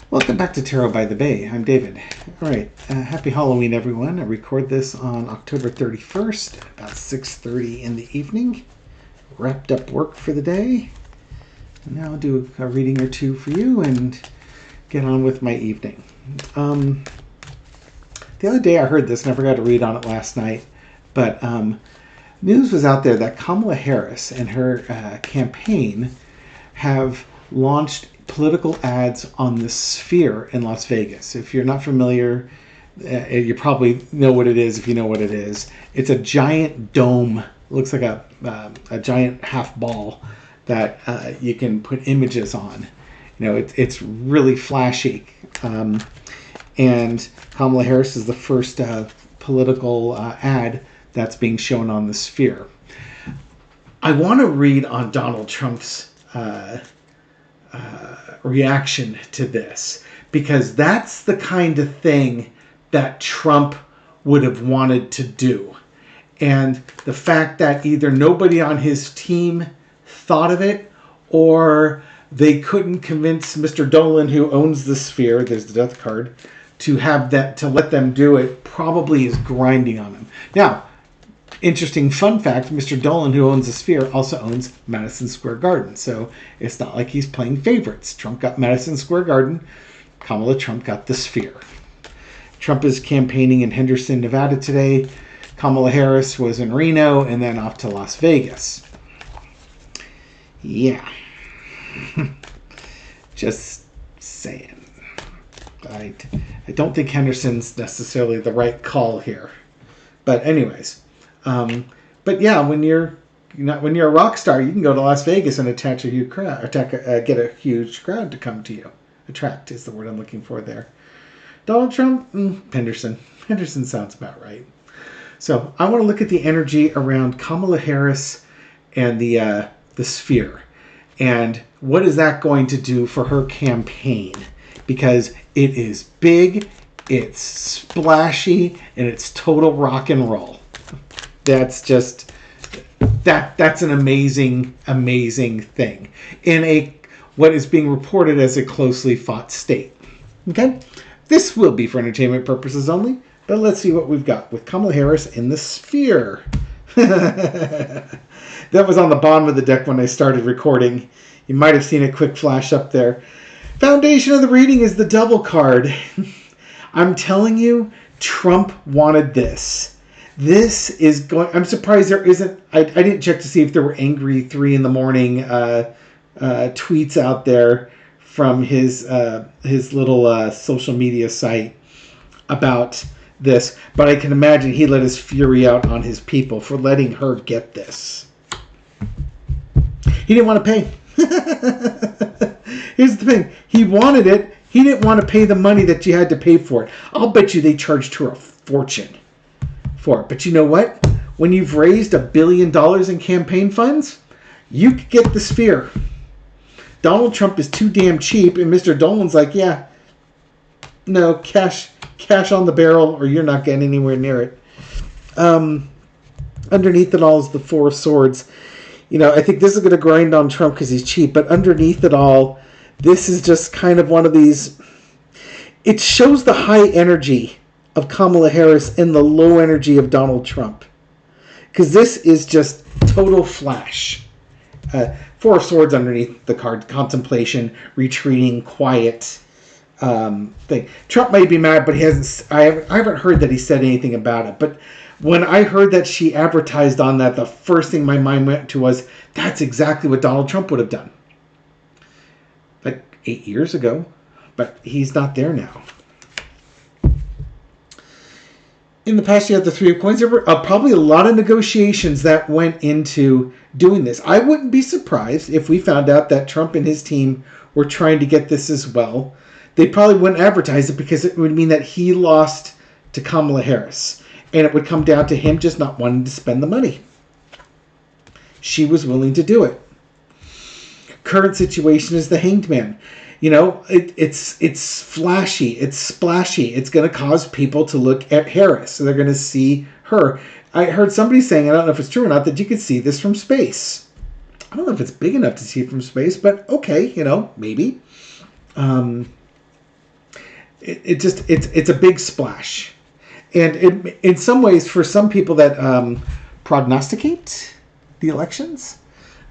Welcome back to Tarot by the Bay. I'm David. All right, happy Halloween, everyone. I record this on October 31st, about 6:30 in the evening. Wrapped up work for the day. And now I'll do a reading or two for you and get on with my evening. The other day I heard this and I forgot to read on it last night, but news was out there that Kamala Harris and her campaign have launched political ads on the Sphere in Las Vegas. If you're not familiar, you probably know what it is if you know what it is. It's a giant dome. Looks like a giant half ball that you can put images on. You know, it's really flashy. And Kamala Harris is the first political ad that's being shown on the Sphere. I want to read on Donald Trump's reaction to this, because that's the kind of thing that Trump would have wanted to do. And the fact that either nobody on his team thought of it, or they couldn't convince Mr. Dolan, who owns the Sphere, there's the death card, to let them do it, probably is grinding on him. Now, interesting fun fact, Mr. Dolan, who owns the Sphere, also owns Madison Square Garden. So it's not like he's playing favorites. Trump got Madison Square Garden. Kamala Trump got the Sphere. Trump is campaigning in Henderson, Nevada today. Kamala Harris was in Reno and then off to Las Vegas. Yeah. Just saying. I don't think Henderson's necessarily the right call here. But anyways. But yeah, when you're a rock star, you can go to Las Vegas and attach a huge crowd, get a huge crowd to come to you. Attract is the word I'm looking for there. Donald Trump, Henderson. Henderson sounds about right. So I want to look at the energy around Kamala Harris and the Sphere, and what is that going to do for her campaign? Because it is big, it's splashy, and it's total rock and roll. That's just that's an amazing thing in what is being reported as a closely fought state. Okay, this will be for entertainment purposes only, but let's see what we've got with Kamala Harris in the Sphere. That was on the bottom of the deck when I started recording. You might have seen a quick flash up there. Foundation of the reading is the double card. I'm telling you, Trump wanted this. This is going... I'm surprised there isn't... I didn't check to see if there were angry 3 a.m. tweets out there from his little social media site about this. But I can imagine he let his fury out on his people for letting her get this. He didn't want to pay. Here's the thing. He wanted it. He didn't want to pay the money that you had to pay for it. I'll bet you they charged her a fortune for it. But you know what? When you've raised $1 billion in campaign funds, you could get the Sphere. Donald Trump is too damn cheap, and Mr. Dolan's like, yeah, no, cash on the barrel, or you're not getting anywhere near it. Underneath it all is the 4 of Swords. You know, I think this is going to grind on Trump because he's cheap, but underneath it all, this is just kind of one of these... It shows the high energy of Kamala Harris and the low energy of Donald Trump. Because this is just total flash. 4 of Swords underneath the card. Contemplation, retreating, quiet thing. Trump might be mad, but he hasn't... I haven't heard that he said anything about it. But when I heard that she advertised on that, the first thing my mind went to was, that's exactly what Donald Trump would have done. Like 8 years ago. But he's not there now. In the past, you had the 3 of Coins. There were probably a lot of negotiations that went into doing this. I wouldn't be surprised if we found out that Trump and his team were trying to get this as well. They probably wouldn't advertise it because it would mean that he lost to Kamala Harris. And it would come down to him just not wanting to spend the money. She was willing to do it. Current situation is the Hanged Man. You know, it's flashy, it's splashy. It's going to cause people to look at Harris. So they're going to see her. I heard somebody saying, I don't know if it's true or not, that you could see this from space. I don't know if it's big enough to see it from space, but okay, you know, maybe. it's a big splash. And in some ways, for some people that prognosticate the elections,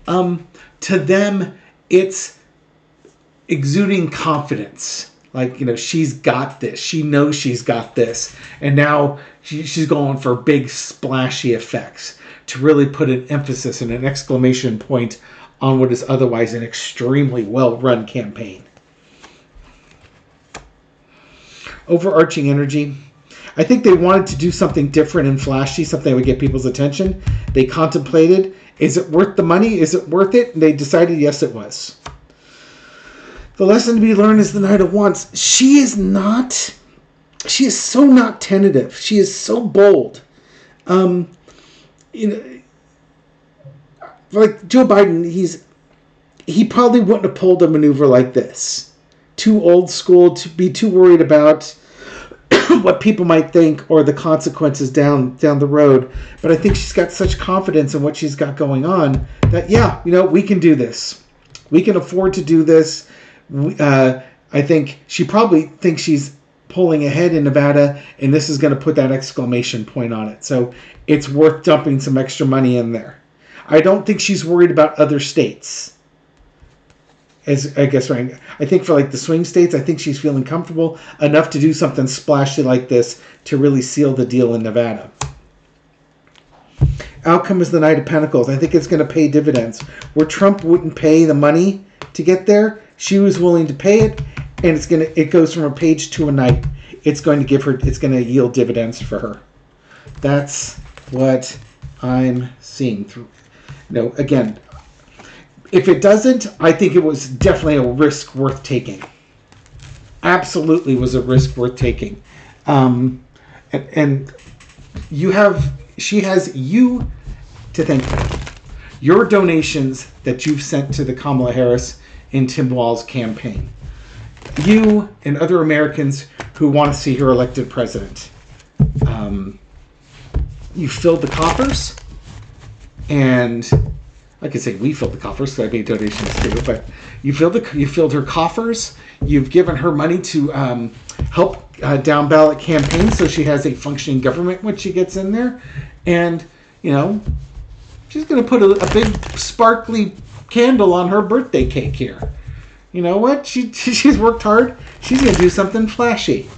to them, it's exuding confidence. Like, she's got this. She knows she's got this. And now she's going for big splashy effects to really put an emphasis and an exclamation point on what is otherwise an extremely well-run campaign. Overarching energy. I think they wanted to do something different and flashy, something that would get people's attention. They contemplated, is it worth the money? Is it worth it? And they decided, yes, it was. The lesson to be learned is the Knight of Wands. She is so not tentative. She is so bold. Like Joe Biden, he probably wouldn't have pulled a maneuver like this. Too old school, to be too worried about what people might think or the consequences down the road. But I think she's got such confidence in what she's got going on that, yeah, we can do this. We can afford to do this. I think she probably thinks she's pulling ahead in Nevada, and this is going to put that exclamation point on it. So it's worth dumping some extra money in there. I don't think she's worried about other states. As I guess, right. I think for like the swing states, I think she's feeling comfortable enough to do something splashy like this to really seal the deal in Nevada. Outcome is the Knight of Pentacles. I think it's going to pay dividends. Where Trump wouldn't pay the money to get there, she was willing to pay it, and it goes from a page to a knight. It's going to yield dividends for her. That's what I'm seeing through. Again, if it doesn't, I think it was definitely a risk worth taking. Absolutely was a risk worth taking. And she has you to thank for your donations that you've sent to the Kamala Harris and Tim Walz's campaign. You and other Americans who want to see her elected president. You filled the coffers, and I could say we filled the coffers because I made donations too, but you filled her coffers. You've given her money to help down ballot campaigns so she has a functioning government when she gets in there. And, she's going to put a big sparkly candle on her birthday cake here. You know what? She's worked hard. She's going to do something flashy.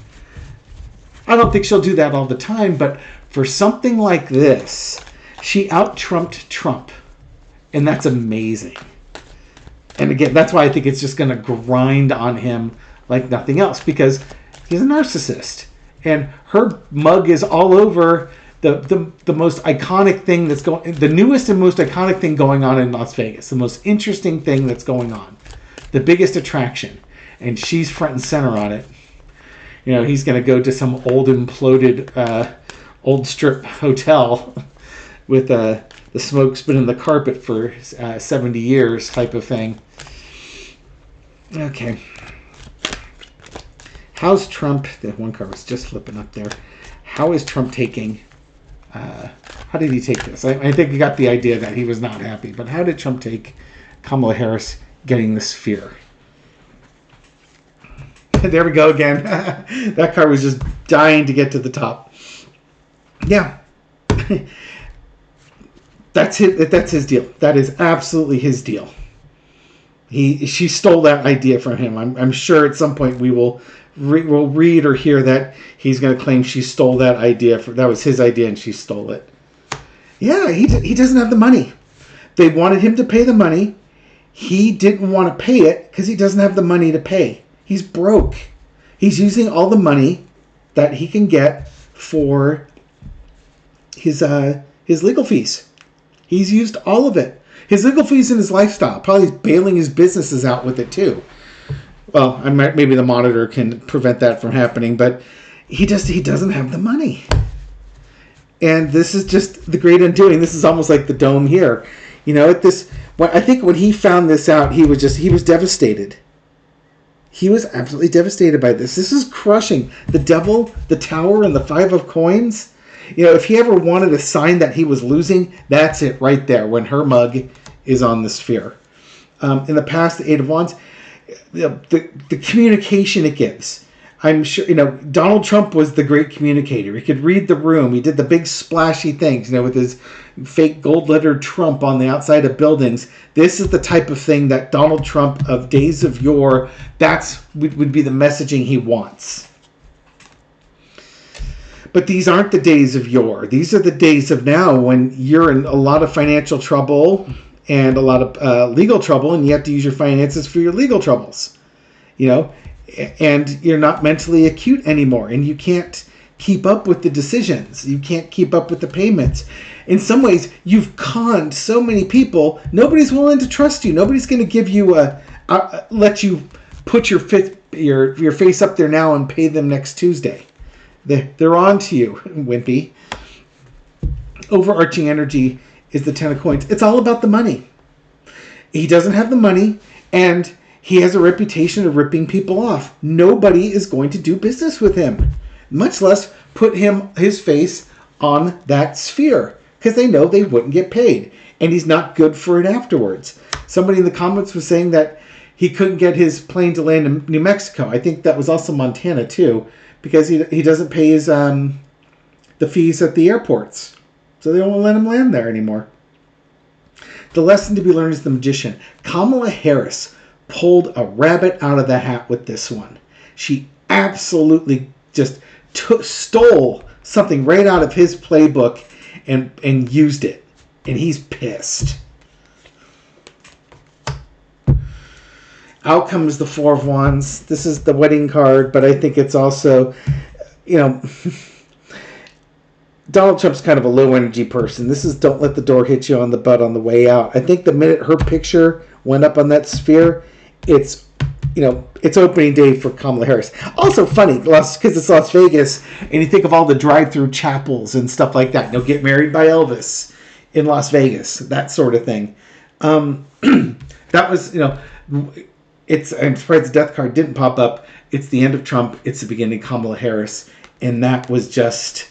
I don't think she'll do that all the time, but for something like this, she out-Trumped Trump. And that's amazing. And again, that's why I think it's just going to grind on him like nothing else, because he's a narcissist. And her mug is all over the most iconic thing that's going, the newest and most iconic thing going on in Las Vegas, the most interesting thing that's going on, the biggest attraction, and she's front and center on it. He's going to go to some old imploded old strip hotel with the smoke's been in the carpet for 70 years type of thing. Okay. How's Trump, the one card was just flipping up there. How is Trump taking, how did he take this? I think he got the idea that he was not happy, but how did Trump take Kamala Harris getting the sphere? There we go again. That card was just dying to get to the top. Yeah. That's his deal. That is absolutely his deal. She stole that idea from him. I'm sure at some point we'll read or hear that he's going to claim she stole that idea. That was his idea and she stole it. Yeah, he doesn't have the money. They wanted him to pay the money. He didn't want to pay it because he doesn't have the money to pay. He's broke. He's using all the money that he can get for his legal fees. He's used all of it. His legal fees and his lifestyle. Probably bailing his businesses out with it too. Well, maybe the monitor can prevent that from happening, but he doesn't have the money. And this is just the great undoing. This is almost like the dome here. I think when he found this out, he was devastated. He was absolutely devastated by this. This is crushing. The devil, the tower, and the 5 of coins. If he ever wanted a sign that he was losing, that's it right there when her mug is on the sphere. In the past, the 8 of Wands, the communication it gives. I'm sure, Donald Trump was the great communicator. He could read the room. He did the big splashy things, with his fake gold-lettered Trump on the outside of buildings. This is the type of thing that Donald Trump of days of yore, would be the messaging he wants. But these aren't the days of yore. These are the days of now when you're in a lot of financial trouble and a lot of legal trouble, and you have to use your finances for your legal troubles. And you're not mentally acute anymore, and you can't keep up with the decisions. You can't keep up with the payments. In some ways, you've conned so many people. Nobody's willing to trust you. Nobody's going to give you let you put your face up there now and pay them next Tuesday. They're on to you, wimpy. Overarching energy is the 10 of coins. It's all about the money. He doesn't have the money, and he has a reputation of ripping people off. Nobody is going to do business with him, much less put his face on that sphere, because they know they wouldn't get paid, and he's not good for it afterwards. Somebody in the comments was saying that he couldn't get his plane to land in New Mexico. I think that was also Montana too, because he doesn't pay his the fees at the airports, so they won't let him land there anymore. The lesson to be learned is the magician. Kamala Harris pulled a rabbit out of the hat with this one. She absolutely just stole something right out of his playbook and used it, and he's pissed. Out comes the Four of Wands. This is the wedding card, but I think it's also, Donald Trump's kind of a low energy person. This is don't let the door hit you on the butt on the way out. I think the minute her picture went up on that sphere, it's opening day for Kamala Harris. Also funny, because it's Las Vegas, and you think of all the drive-through chapels and stuff like that. Get married by Elvis in Las Vegas, that sort of thing. That was, I'm surprised the death card didn't pop up. It's the end of Trump. It's the beginning of Kamala Harris. And that was just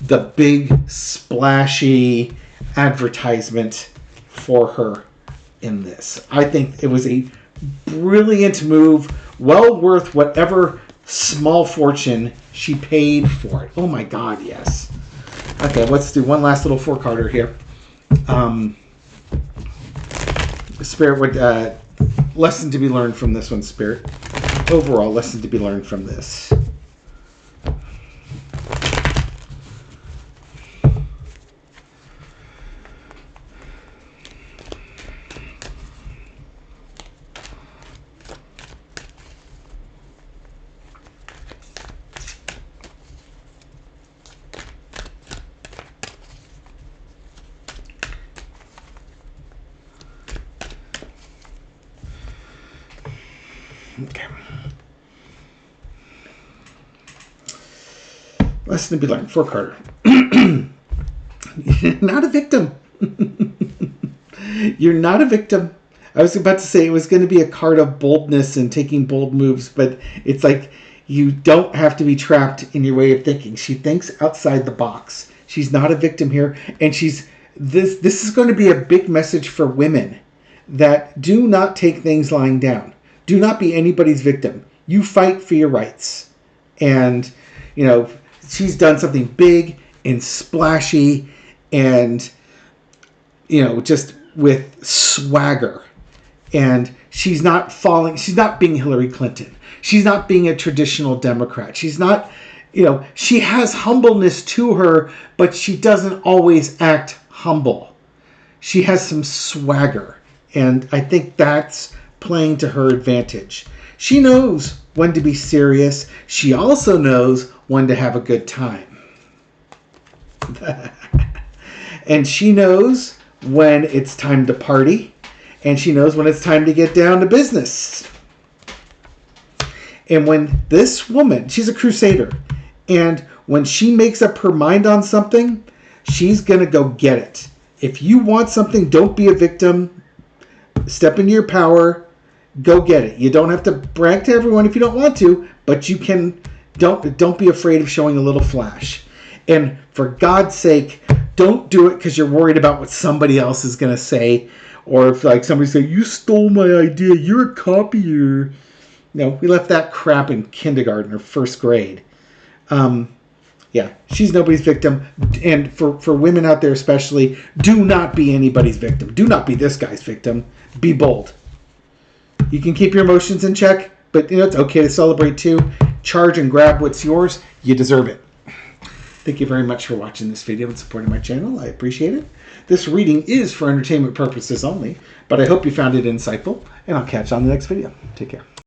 the big, splashy advertisement for her in this. I think it was a brilliant move, well worth whatever small fortune she paid for it. Oh my God, yes. Okay, let's do one last little four-carder here. Spirit would... lesson to be learned from this one, Spirit. Overall, lesson to be learned from this. Okay. Lesson to be learned. Four-carder. You're not a victim. You're not a victim. I was about to say it was going to be a card of boldness and taking bold moves, but it's like you don't have to be trapped in your way of thinking. She thinks outside the box. She's not a victim here, and this is going to be a big message for women that do not take things lying down. Do not be anybody's victim. You fight for your rights. And, she's done something big and splashy and, just with swagger. And she's not being Hillary Clinton. She's not being a traditional Democrat. She's not, she has humbleness to her, but she doesn't always act humble. She has some swagger. And I think that's playing to her advantage. She knows when to be serious. She also knows when to have a good time. And she knows when it's time to party. And she knows when it's time to get down to business. And when this woman, she's a crusader. And when she makes up her mind on something, she's going to go get it. If you want something, don't be a victim. Step into your power. Go get it. You don't have to brag to everyone if you don't want to, but you can. Don't be afraid of showing a little flash. And for God's sake, don't do it because you're worried about what somebody else is going to say, or if somebody say you stole my idea, you're a copier. we left that crap in kindergarten or first grade. Yeah, she's nobody's victim. And for women out there especially, do not be anybody's victim. Do not be this guy's victim. Be bold. You can keep your emotions in check, but it's okay to celebrate too. Charge and grab what's yours. You deserve it. Thank you very much for watching this video and supporting my channel. I appreciate it. This reading is for entertainment purposes only, but I hope you found it insightful, and I'll catch you on the next video. Take care.